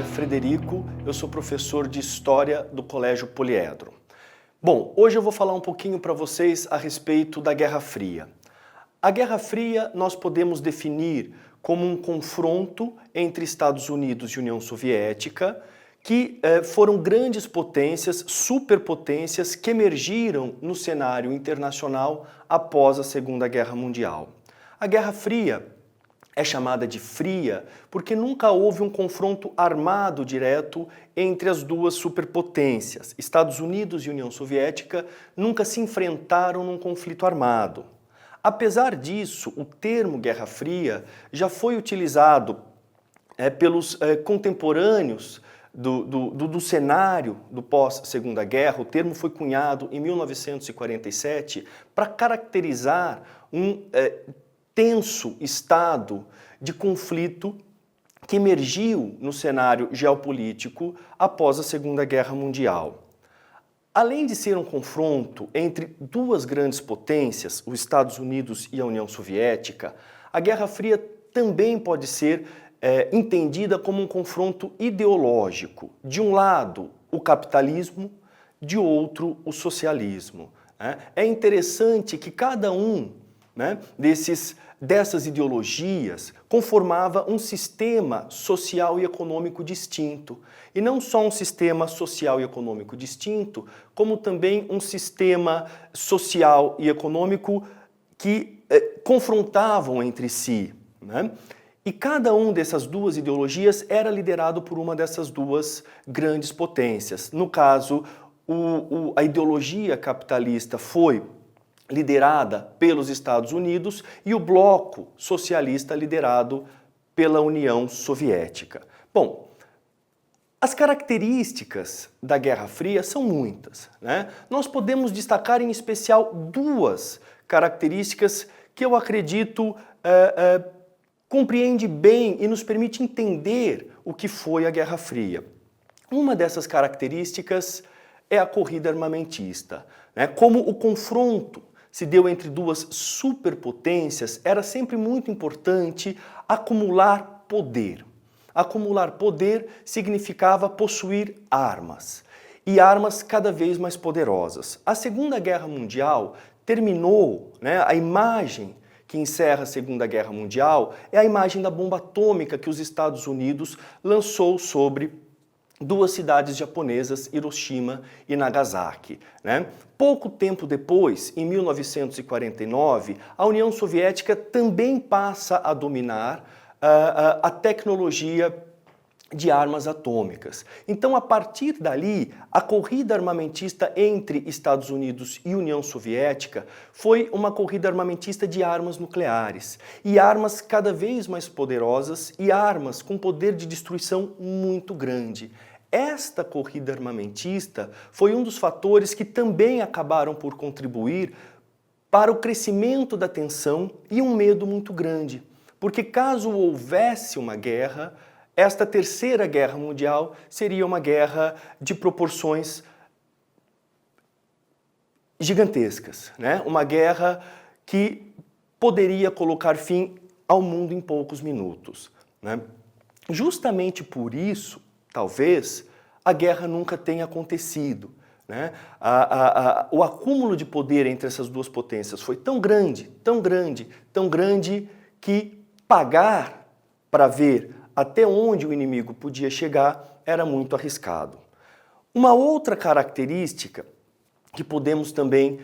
é Frederico, eu sou professor de História do Colégio Poliedro. Bom, hoje eu vou falar um pouquinho para vocês a respeito da Guerra Fria. A Guerra Fria nós podemos definir como um confronto entre Estados Unidos e União Soviética, que foram grandes potências, superpotências, que emergiram no cenário internacional após a Segunda Guerra Mundial. A Guerra Fria é chamada de fria porque nunca houve um confronto armado direto entre as duas superpotências. Estados Unidos e União Soviética nunca se enfrentaram num conflito armado. Apesar disso, o termo Guerra Fria já foi utilizado pelos contemporâneos do cenário do pós-Segunda Guerra. O termo foi cunhado em 1947 para caracterizar um tenso estado de conflito que emergiu no cenário geopolítico após a Segunda Guerra Mundial. Além de ser um confronto entre duas grandes potências, os Estados Unidos e a União Soviética, a Guerra Fria também pode ser entendida como um confronto ideológico. De um lado, o capitalismo, de outro, o socialismo. É interessante que cada um dessas ideologias conformava um sistema social e econômico distinto. E não só um sistema social e econômico distinto, como também um sistema social e econômico que confrontavam entre si. E cada uma dessas duas ideologias era liderado por uma dessas duas grandes potências. No caso, a ideologia capitalista foi liderada pelos Estados Unidos e o bloco socialista liderado pela União Soviética. Bom, as características da Guerra Fria são muitas, Nós podemos destacar em especial duas características que eu acredito compreende bem e nos permite entender o que foi a Guerra Fria. Uma dessas características é a corrida armamentista. Como o confronto se deu entre duas superpotências, era sempre muito importante acumular poder. Acumular poder significava possuir armas, e armas cada vez mais poderosas. A Segunda Guerra Mundial terminou, a imagem que encerra a Segunda Guerra Mundial é a imagem da bomba atômica que os Estados Unidos lançou sobre duas cidades japonesas, Hiroshima e Nagasaki. Pouco tempo depois, em 1949, a União Soviética também passa a dominar a tecnologia de armas atômicas. Então, a partir dali, a corrida armamentista entre Estados Unidos e União Soviética foi uma corrida armamentista de armas nucleares, e armas cada vez mais poderosas e armas com poder de destruição muito grande. Esta corrida armamentista foi um dos fatores que também acabaram por contribuir para o crescimento da tensão e um medo muito grande, porque caso houvesse uma guerra, esta Terceira Guerra Mundial seria uma guerra de proporções gigantescas, Uma guerra que poderia colocar fim ao mundo em poucos minutos, Justamente por isso, talvez, a guerra nunca tenha acontecido. O acúmulo de poder entre essas duas potências foi tão grande, tão grande, tão grande, que pagar para ver até onde o inimigo podia chegar era muito arriscado. Uma outra característica que podemos também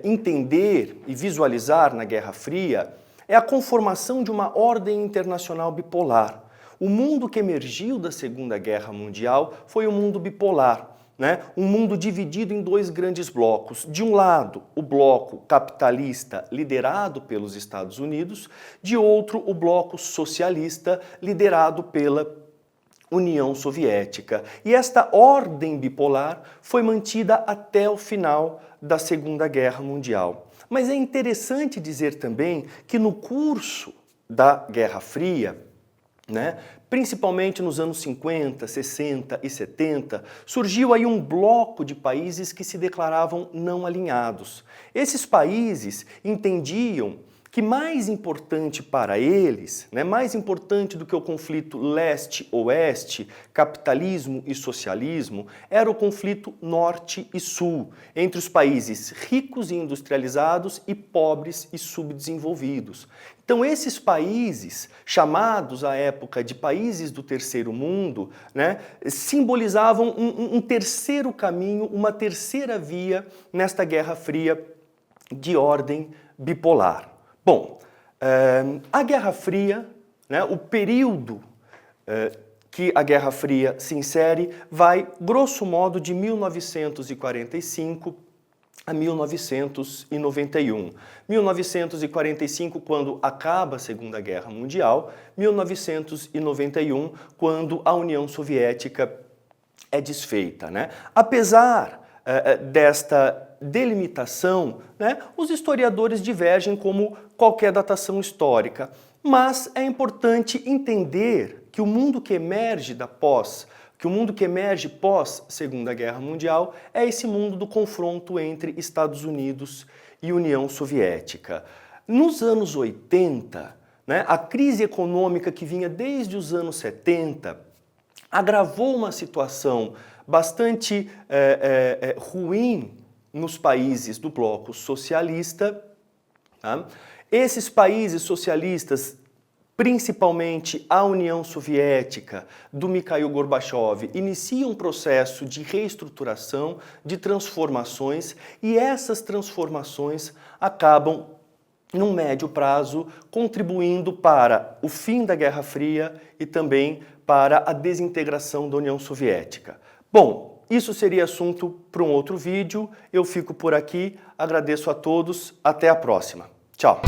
entender e visualizar na Guerra Fria é a conformação de uma ordem internacional bipolar. O mundo que emergiu da Segunda Guerra Mundial foi um mundo bipolar, Um mundo dividido em dois grandes blocos. De um lado, o bloco capitalista liderado pelos Estados Unidos, de outro, o bloco socialista liderado pela União Soviética. E esta ordem bipolar foi mantida até o final da Segunda Guerra Mundial. Mas é interessante dizer também que no curso da Guerra Fria, principalmente nos anos 50, 60 e 70, surgiu aí um bloco de países que se declaravam não alinhados. Esses países entendiam que mais importante para eles, né, mais importante do que o conflito leste-oeste, capitalismo e socialismo, era o conflito norte e sul, entre os países ricos e industrializados e pobres e subdesenvolvidos. Então esses países, chamados à época de países do terceiro mundo, né, simbolizavam um terceiro caminho, uma terceira via nesta Guerra Fria de ordem bipolar. Bom, a Guerra Fria, né, o período que a Guerra Fria se insere, vai, grosso modo, de 1945 a 1991. 1945, quando acaba a Segunda Guerra Mundial, 1991, quando a União Soviética é desfeita, né? Apesar desta delimitação, né, os historiadores divergem como qualquer datação histórica, mas é importante entender que o mundo que emerge pós Segunda Guerra Mundial é esse mundo do confronto entre Estados Unidos e União Soviética. Nos anos 80, né, a crise econômica que vinha desde os anos 70 agravou uma situação bastante ruim nos países do bloco socialista. Tá? Esses países socialistas, principalmente a União Soviética, do Mikhail Gorbachev, iniciam um processo de reestruturação, de transformações, e essas transformações acabam, num médio prazo, contribuindo para o fim da Guerra Fria e também para a desintegração da União Soviética. Bom, isso seria assunto para um outro vídeo. Eu fico por aqui, agradeço a todos, até a próxima. Tchau!